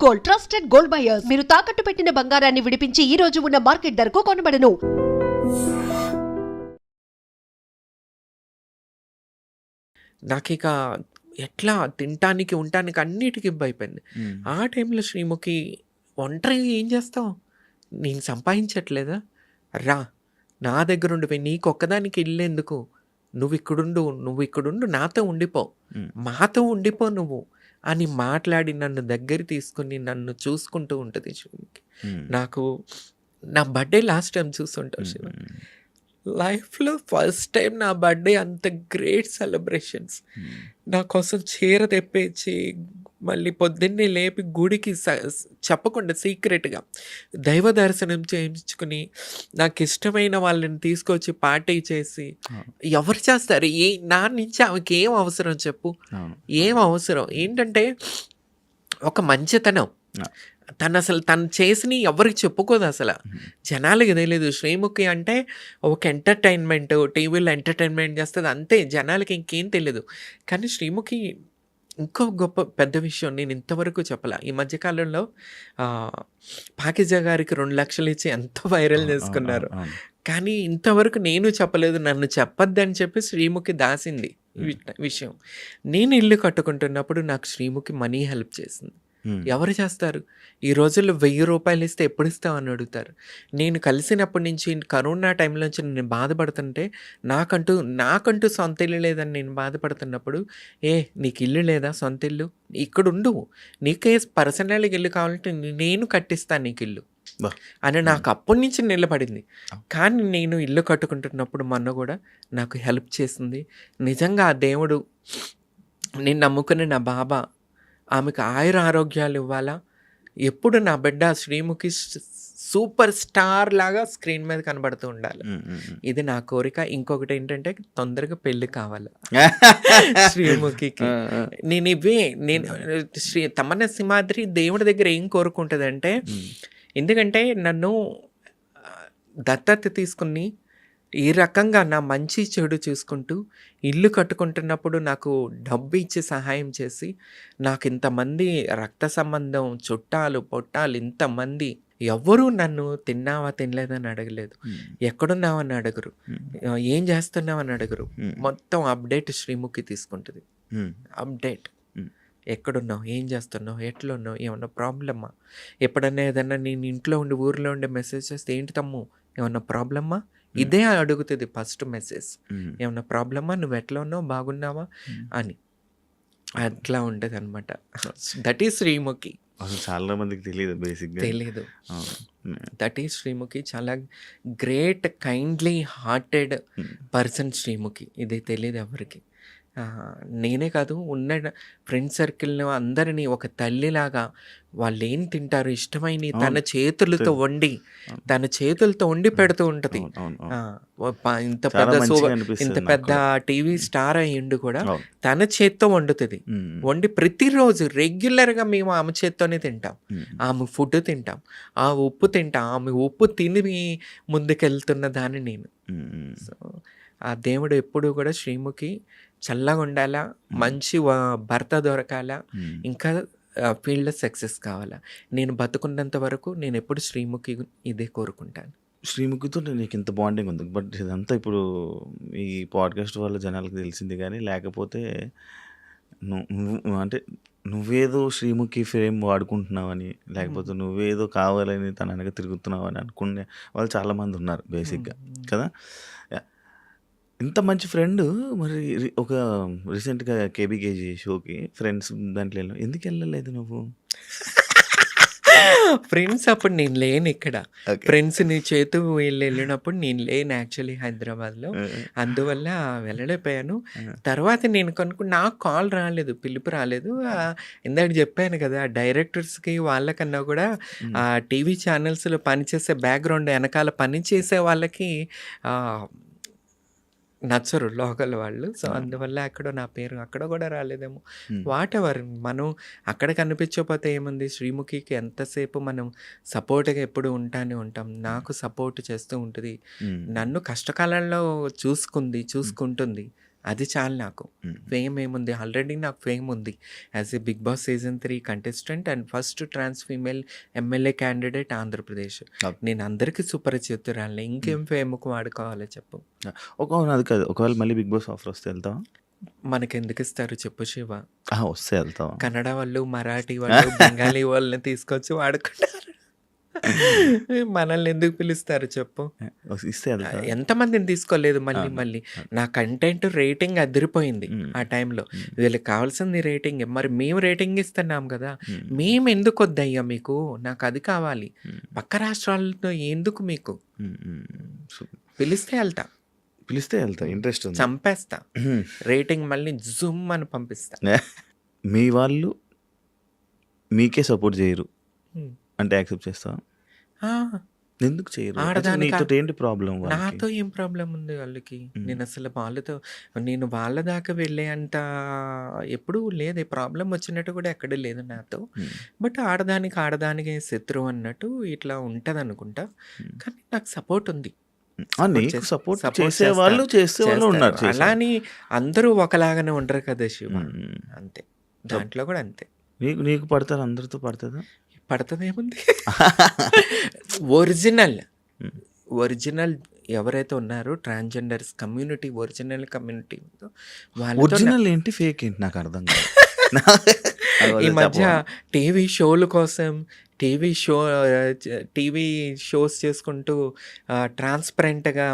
Gold, trusted gold buyers. మీరు తాకట్టు పెట్టిన బంగారాన్ని విడిపించి ఈ రోజు ఉన్న మార్కెట్ ధరకు కొనబడను. నాకిక ఎట్లా తినటానికి, ఉండటానికి అన్నిటికి ఇబ్బంది. ఆ టైంలో శ్రీముఖి ఒంటరిగా ఏం చేస్తావు? నేను సంపాదించట్లేదా? రా నా దగ్గర ఉండిపోయి నీకొక్కదానికి ఇల్లెందుకు? నువ్వు ఇక్కడుండు నాతో ఉండిపో, మాతో ఉండిపో నువ్వు అని మాట్లాడి నన్ను దగ్గర తీసుకుని నన్ను చూసుకుంటూ ఉంటుంది శ్రీముఖి. నాకు నా బర్త్డే లాస్ట్ టైం చూస్తుంటావు శివ, లైఫ్లో ఫస్ట్ టైం నా బర్త్డే అంత గ్రేట్ సెలబ్రేషన్స్. నా కోసం చీర తెప్పించి మళ్ళీ పొద్దున్నే లేపి గుడికి చెప్పకుండా సీక్రెట్గా దైవ దర్శనం చేయించుకుని నాకు ఇష్టమైన వాళ్ళని తీసుకొచ్చి పార్టీ చేసి, ఎవరు చేస్తారు? నా నుంచి ఆమెకి ఏం అవసరం చెప్పు? ఏం అవసరం? ఏంటంటే ఒక మంచితనం. తను చేసినవి ఎవరికి చెప్పుకోదు అసలు, జనాలకి తెలియదు. శ్రీముఖి అంటే ఒక ఎంటర్టైన్మెంట్, టీవీలో ఎంటర్టైన్మెంట్ చేస్తుంది అంతే, జనాలకి ఇంకేం తెలియదు. కానీ శ్రీముఖి ఇంకో గొప్ప పెద్ద విషయం నేను ఇంతవరకు చెప్పాల. ఈ మధ్యకాలంలో పాకిజా గారికి 2 లక్షలు ఇచ్చి ఎంత వైరల్ చేసుకున్నారు, కానీ ఇంతవరకు నేను చెప్పలేదు. నన్ను చెప్పొద్దని చెప్పి శ్రీముఖి దాసింది విషయం. నేను ఇల్లు కట్టుకుంటున్నప్పుడు నాకు శ్రీముఖి మనీ హెల్ప్ చేసింది. ఎవరు చేస్తారు? ఈ రోజుల్లో 1000 రూపాయలు ఇస్తే ఎప్పుడు ఇస్తామని అడుగుతారు. నేను కలిసినప్పటి నుంచి కరోనా టైంలో నుంచి నేను బాధపడుతుంటే, నాకంటూ సొంత ఇల్లు లేదని నేను బాధపడుతున్నప్పుడు, నీకు ఇల్లు లేదా? సొంత ఇల్లు ఇక్కడ ఉండు, నీకే పర్సనల్గా ఇల్లు కావాలంటే నేను కట్టిస్తాను నీకు ఇల్లు అని నాకు అప్పటి నుంచి నిలబడింది. కానీ నేను ఇల్లు కట్టుకుంటున్నప్పుడు మొన్న కూడా నాకు హెల్ప్ చేసింది. నిజంగా ఆ దేవుడు, నేను నమ్ముకునే నా బాబా ఆమెకు ఆయుర ఆరోగ్యాలు ఇవ్వాలా. ఎప్పుడు నా బిడ్డ శ్రీముఖి సూపర్ స్టార్ లాగా స్క్రీన్ మీద కనబడుతూ ఉండాలి, ఇది నా కోరిక. ఇంకొకటి ఏంటంటే తొందరగా పెళ్ళి కావాలి శ్రీముఖికి. నేను తమన్నా సింహాద్రి దేవుడి దగ్గర ఏం కోరుకుంటుందంటే, ఎందుకంటే నన్ను దత్తత తీసుకుని ఈ రకంగా నా మంచి చెడు చూసుకుంటూ ఇల్లు కట్టుకుంటున్నప్పుడు నాకు డబ్బు ఇచ్చి సహాయం చేసి, నాకు ఇంతమంది రక్త సంబంధం, చుట్టాలు పొట్టాలు ఇంతమంది ఎవ్వరూ నన్ను తిన్నావా తినలేదని అడగలేదు, ఎక్కడున్నావని అడగరు, ఏం చేస్తున్నావని అడగరు. మొత్తం అప్డేట్ శ్రీముఖి తీసుకుంటుంది. అప్డేట్, ఎక్కడున్నావు, ఏం చేస్తున్నావు, ఎట్లున్నావు, ఏమన్నా ప్రాబ్లమ్మా? ఎప్పుడన్నా ఏదన్నా నేను ఇంట్లో ఉండి ఊరిలో ఉండే మెసేజ్ చేస్తే, ఏంటి తమ్ము ఏమన్నా ప్రాబ్లమ్మా? ఇదే అడుగుతుంది ఫస్ట్ మెసేజ్, ఏమన్నా ప్రాబ్లమా, నువ్వు ఎట్లా ఉన్నావు, బాగున్నావా అని. అట్లా ఉంటుంది అనమాట. That is Sreemukhi. అసలు చాలా మందికి తెలియదు, బేసిక్గా తెలీదు. That is Sreemukhi. చాలా great kindly hearted person Sreemukhi. ఇది తెలియదు ఎవరికి. నేనే కాదు, ఉన్న ఫ్రెండ్ సర్కిల్ని అందరినీ ఒక తల్లిలాగా వాళ్ళు ఏం తింటారు ఇష్టమైన తన చేతులతో వండి పెడుతూ ఉంటుంది. ఇంత పెద్ద టీవీ స్టార్ అయ్యిండు కూడా తన చేత్తో వండుతుంది. వండి ప్రతిరోజు రెగ్యులర్గా మేము ఆమె చేత్తోనే తింటాం, ఆమె ఫుడ్ తింటాం, ఆ ఉప్పు తింటాం. ఆమె ఉప్పు తిని ముందుకెళ్తున్న దాన్ని నేను. సో ఆ దేవుడు ఎప్పుడు కూడా శ్రీముఖి చల్లగా ఉండాలా, మంచి భర్త దొరకాలా, ఇంకా ఫీల్డ్లో సక్సెస్ కావాలా. నేను బతుకున్నంత వరకు నేను ఎప్పుడు శ్రీముఖి ఇదే కోరుకుంటాను. శ్రీముఖితో నీకు ఇంత బాండింగ్ ఉంది, బట్ ఇదంతా ఇప్పుడు ఈ పాడ్కాస్ట్ వల్ల జనాలకు తెలిసింది. కానీ లేకపోతే అంటే నువ్వేదో శ్రీముఖి ఫ్రేమ్ వాడుకుంటున్నావని, లేకపోతే నువ్వేదో కావాలని తన వెనక తిరుగుతున్నావని అనుకునే వాళ్ళు చాలామంది ఉన్నారు బేసిక్గా కదా. ఇంత మంచి ఫ్రెండ్, మరి ఒక రీసెంట్గా కేబీకేజీ షోకి ఫ్రెండ్స్ దాంట్లో ఎందుకు వెళ్ళలేదు నువ్వు? ఫ్రెండ్స్ అప్పుడు నేను లేను ఇక్కడ. ఫ్రెండ్స్ నీ చేతు వెళ్ళినప్పుడు నేను లేను యాక్చువల్లీ హైదరాబాద్లో, అందువల్ల వెళ్ళలేకపోయాను. తర్వాత నేను నాకు కాల్ రాలేదు, పిలుపు రాలేదు. ఇందాక చెప్పాను కదా, డైరెక్టర్స్కి వాళ్ళకన్నా కూడా ఆ టీవీ ఛానల్స్లో పనిచేసే బ్యాక్గ్రౌండ్ వెనకాల పని చేసే వాళ్ళకి నచ్చరు లోకల్ వాళ్ళు. సో అందువల్ల అక్కడ నా పేరు అక్కడ కూడా రాలేదేమో. వాట్ ఎవర్, మనం అక్కడ కనిపించకపోతే ఏముంది, శ్రీముఖికి ఎంతసేపు మనం సపోర్ట్గా ఎప్పుడు ఉంటాం. నాకు సపోర్ట్ చేస్తూ ఉంటుంది, నన్ను కష్టకాలంలో చూసుకుంటుంది. అది చాలు నాకు. ఫేమ్ ఏముంది, ఆల్రెడీ నాకు ఫేమ్ ఉంది. As a 'Bigg Boss' season 3 contestant and first trans female MLA candidate Andhra Pradesh. Okay. నేను అందరికీ సుపరిచితురాలిని. ఇంకేం ఫేమ్‌కు వాడుకోవాలో చెప్పు. అది కాదు. ఒకవేళ మళ్ళీ 'బిగ్ బాస్' ఆఫర్ వస్తే వెళ్తావా? మనకెందుకిస్తారు చెప్పు శివ? వస్తే వెళ్తావా? కన్నడ వాళ్ళు, మరాఠీ వాళ్ళు, బెంగాలీ వాళ్ళని తీసుకొచ్చి వాడుకుంటారు. మనల్ని ఎందుకు పిలుస్తారు చెప్పు? ఇస్తే వెళ్తావా? ఎంతమందిని తీసుకోలేదు మళ్ళీ అవును. మళ్ళీ. నా కంటెంట్ రేటింగ్ అదిరిపోయింది ఆ టైంలో. వీళ్ళకి కావాల్సింది రేటింగ్. మరి మేము రేటింగ్ ఇస్తున్నాం కదా, మేము ఎందుకు వద్దయ్యా మీకు? నాకు అది కావాలి. పక్క రాష్ట్రాలతో ఎందుకు మీకు? పిలిస్తే వెళ్తా, పిలిస్తే వెళ్తా. ఇంట్రెస్ట్ ఉంది. చంపేస్తా, రేటింగ్ మళ్ళీ జుమ్ అని పంపిస్తా. మీ వాళ్ళు మీకే సపోర్ట్ చేయరు హ్మ్. అంటే యాక్సెప్ట్ చేస్తావా? ఆ, ఎందుకు చేయరు? ఆడదానికి నీతో ఏంటి ప్రాబ్లం? నాతో ఏం ప్రాబ్లం ఉంది వాళ్ళకి? నేను అసలు వాళ్ళతో, నేను వాళ్ళ దాకా వెళ్ళే అంత ఎప్పుడూ లేదు. ప్రాబ్లం వచ్చినట్టు కూడా ఎక్కడా లేదు నాతో. బట్ ఆడదానికి శత్రువు అన్నట్టు ఇట్లా ఉంటుంది అనుకుంటా. కానీ నాకు సపోర్ట్ ఉంది. నీకు సపోర్ట్ సపోర్ట్ చేసేవాళ్ళు చేస్తారు. ఉన్నారు. అలా అని అందరూ ఒకలాగానే ఉండరు కదా శివ. అంతే, దాంట్లో కూడా అంతే. నీకు పడతారు, అందరితో పడుతుందా? పడుతుందేముంది? ఒరిజినల్ ఎవరైతే ఉన్నారో ట్రాన్స్జెండర్స్ కమ్యూనిటీ, ఒరిజినల్ కమ్యూనిటీ ఉందో వాళ్ళతో ఒరిజినల్ ఏంటి, ఫేక్ ఏంటి నాకు అర్థం కాదు. ఈ మధ్య టీవీ షోల కోసం టీవీ షోస్ చేసుకుంటూ ట్రాన్స్పరెంట్గా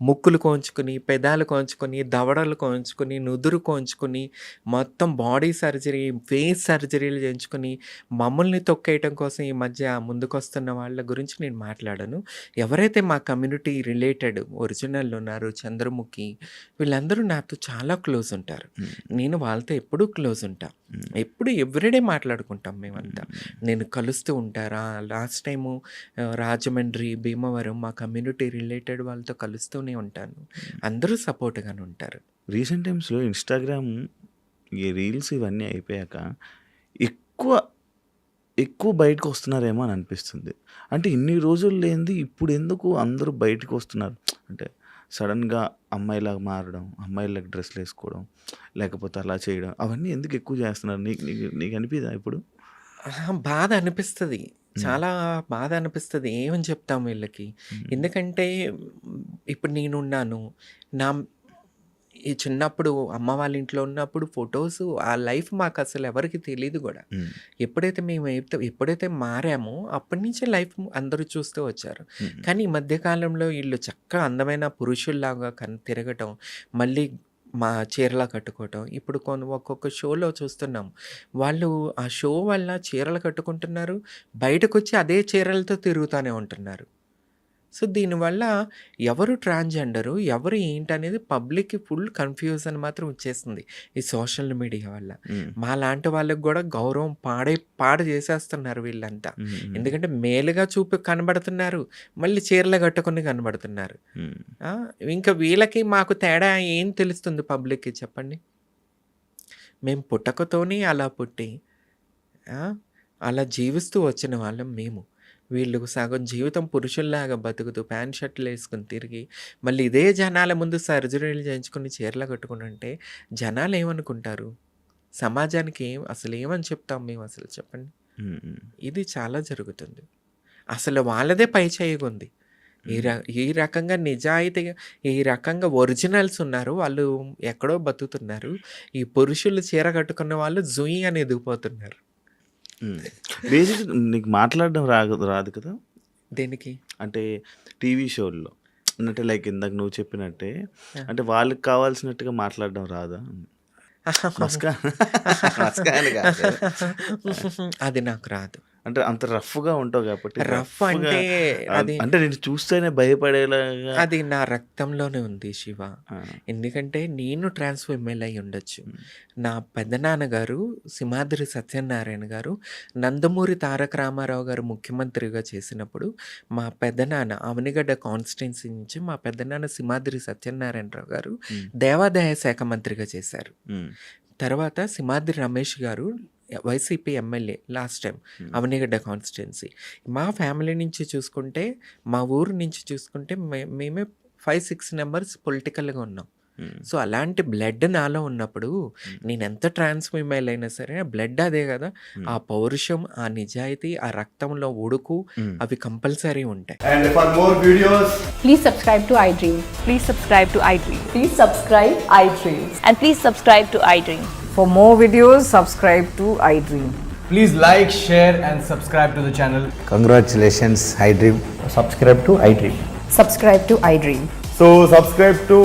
ముక్కులు కోంచుకుని, పెదాలు కోంచుకొని, దవడలు కోంచుకొని, నుదురు కోంచుకొని, మొత్తం బాడీ సర్జరీ, ఫేస్ సర్జరీలు చేయించుకొని మమ్మల్ని తొక్కేయటం కోసం ఈ మధ్య ముందుకొస్తున్న వాళ్ళ గురించి నేను మాట్లాడను. ఎవరైతే మా కమ్యూనిటీ రిలేటెడ్ ఒరిజినల్ ఉన్నారో, చంద్రముఖి, వీళ్ళందరూ నాతో చాలా క్లోజ్ ఉంటారు. నేను వాళ్ళతో ఎప్పుడూ క్లోజ్ ఉంటా. ఎప్పుడు ఎవ్రీడే మాట్లాడుకుంటాం మేమంతా. నేను కలుస్తూ ఉంటారా. లాస్ట్ టైము రాజమండ్రి, భీమవరం మా కమ్యూనిటీ రిలేటెడ్ వాళ్ళతో కలుస్తూనే ఉంటాను. అందరూ సపోర్ట్గానే ఉంటారు. రీసెంట్ టైమ్స్లో ఇన్స్టాగ్రామ్ ఈ రీల్స్ ఇవన్నీ అయిపోయాక ఎక్కువ బయటకు వస్తున్నారేమో అని అనిపిస్తుంది. అంటే ఇన్ని రోజులు లేనిది ఇప్పుడు ఎందుకు అందరూ బయటకు వస్తున్నారు? అంటే సడన్గా అమ్మాయిలాగా మారడం, అమ్మాయిలకు డ్రెస్లు వేసుకోవడం, లేకపోతే అలా చేయడం, అవన్నీ ఎందుకు ఎక్కువ చేస్తున్నారు? నీకు అనిపిదా ఇప్పుడు? బాధ అనిపిస్తుంది, చాలా బాధ అనిపిస్తుంది. ఏమని చెప్తాం వీళ్ళకి? ఎందుకంటే ఇప్పుడు నేనున్నాను. నా ఈ చిన్నప్పుడు అమ్మ వాళ్ళ ఇంట్లో ఉన్నప్పుడు ఫొటోస్, ఆ లైఫ్ మాకు అసలు ఎవరికి తెలియదు కూడా. ఎప్పుడైతే మారామో అప్పటి నుంచే లైఫ్ అందరూ చూస్తూ వచ్చారు. కానీ ఈ మధ్యకాలంలో వీళ్ళు చక్కగా అందమైన పురుషుల్లాగా తిరగటం, మళ్ళీ మా చీరలా కట్టుకోవటం. ఇప్పుడు ఒక్కొక్క షోలో చూస్తున్నాం, వాళ్ళు ఆ షో వల్ల చీరలు కట్టుకుంటున్నారు, బయటకు వచ్చి అదే చీరలతో తిరుగుతూనే ఉంటున్నారు. సో దీనివల్ల ఎవరు ట్రాన్స్జెండరు, ఎవరు ఏంటనేది పబ్లిక్కి ఫుల్ కన్ఫ్యూజన్ మాత్రం వచ్చేసింది ఈ సోషల్ మీడియా వల్ల. మా లాంటి వాళ్ళకి కూడా గౌరవం పాడు చేసేస్తున్నారు వీళ్ళంతా. ఎందుకంటే మేలుగా కనబడుతున్నారు, మళ్ళీ చీరలు కట్టుకుని కనబడుతున్నారు. ఇంకా వీళ్ళకి మాకు తేడా ఏం తెలుస్తుంది పబ్లిక్కి చెప్పండి? మేము పుట్టకతోనే అలా పుట్టి అలా జీవిస్తూ వచ్చిన వాళ్ళం మేము. వీళ్ళు సగం జీవితం పురుషుల్లాగా బతుకుతూ ప్యాంట్ షర్ట్లు వేసుకుని తిరిగి మళ్ళీ ఇదే జనాల ముందు సర్జరీలు చేయించుకుని చీరలు కట్టుకుని ఉంటే జనాలు ఏమనుకుంటారు? సమాజానికి అసలు ఏమని చెప్తాం మేము అసలు చెప్పండి? ఇది చాలా జరుగుతుంది. అసలు వాళ్ళదే పై చేయగుంది. ఈ రకంగా నిజాయితీగా, ఈ రకంగా ఒరిజినల్స్ ఉన్నారు, వాళ్ళు ఎక్కడో బతుకుతున్నారు. ఈ పురుషులు చీర కట్టుకున్న వాళ్ళు జుయి అని ఎదిగిపోతున్నారు. బేసిక్ నీకు మాట్లాడడం రాదు కదా? దేనికి? అంటే టీవీ షోల్లో అంటే లైక్ ఇందాక నువ్వు చెప్పినట్టే, అంటే వాళ్ళకి కావాల్సినట్టుగా మాట్లాడడం రాదా? అది నాకు రాదు. అంటే అంత రఫ్గా ఉంటావు కాబట్టి. రఫ్ అంటే అది అంటే నేను చూస్తేనే భయపడేలాగా అది నా రక్తంలోనే ఉంది శివ. ఎందుకంటే నేను ట్రాన్స్ఫర్మేల్ అయి ఉండొచ్చు. నా పెద్దనాన్నగారు సింహాద్రి సత్యనారాయణ గారు నందమూరి తారక రామారావు గారు ముఖ్యమంత్రిగా చేసినప్పుడు మా పెద్దనాన్న అవనిగడ్డ కాన్స్టిట్యున్సీ నుంచి మా పెద్దనాన్న సింహాద్రి సత్యనారాయణరావు గారు దేవాదాయ శాఖ మంత్రిగా చేశారు. తర్వాత సింహాద్రి రమేష్ గారు YCP MLA last time Avanigadda constituency. మా ఫ్యామిలీ నుంచి చూసుకుంటే, మా ఊరు నుంచి చూసుకుంటే మేమే 5-6 మెంబర్స్ పొలిటికల్గా ఉన్నాం. సో అలాంటి బ్లడ్ నాలో ఉన్నప్పుడు నేను ఎంత ట్రాన్స్ ఫీమైల్ అయినా సరే బ్లడ్ అదే కదా, ఆ పౌరుషం, ఆ నిజాయితీ, ఆ రక్తంలో ఉడుకు అవి కంపల్సరీ ఉంటాయి. And for more videos, Please subscribe to iDream. Please subscribe to iDream. Please subscribe iDream. And please subscribe to iDream. For more videos, subscribe to iDream. please like, share and subscribe to the channel. Congratulations, iDream. Subscribe to iDream. Subscribe to iDream. So subscribe to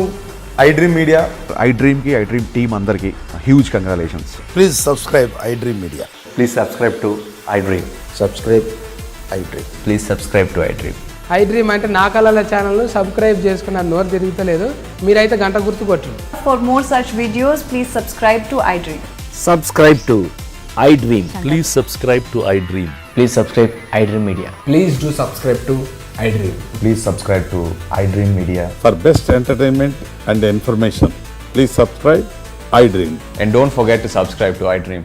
iDream Media. iDream की iDream team अंदर की huge congratulations. Please subscribe iDream Media. Please subscribe to iDream. Subscribe iDream. Please subscribe to iDream. iDream అంటే నా కళల ఛానల్ను subscribe చేసుకున్న నోరు తిరుగుతలేదు, మీరైతే గంట గుర్తు కొట్టండి. For more such videos, please subscribe to iDream. Subscribe to iDream. Please subscribe to iDream. Please subscribe iDream Media. Please do subscribe to iDream. Please subscribe to iDream Media. For best entertainment and information, please subscribe iDream. And don't forget to subscribe to iDream.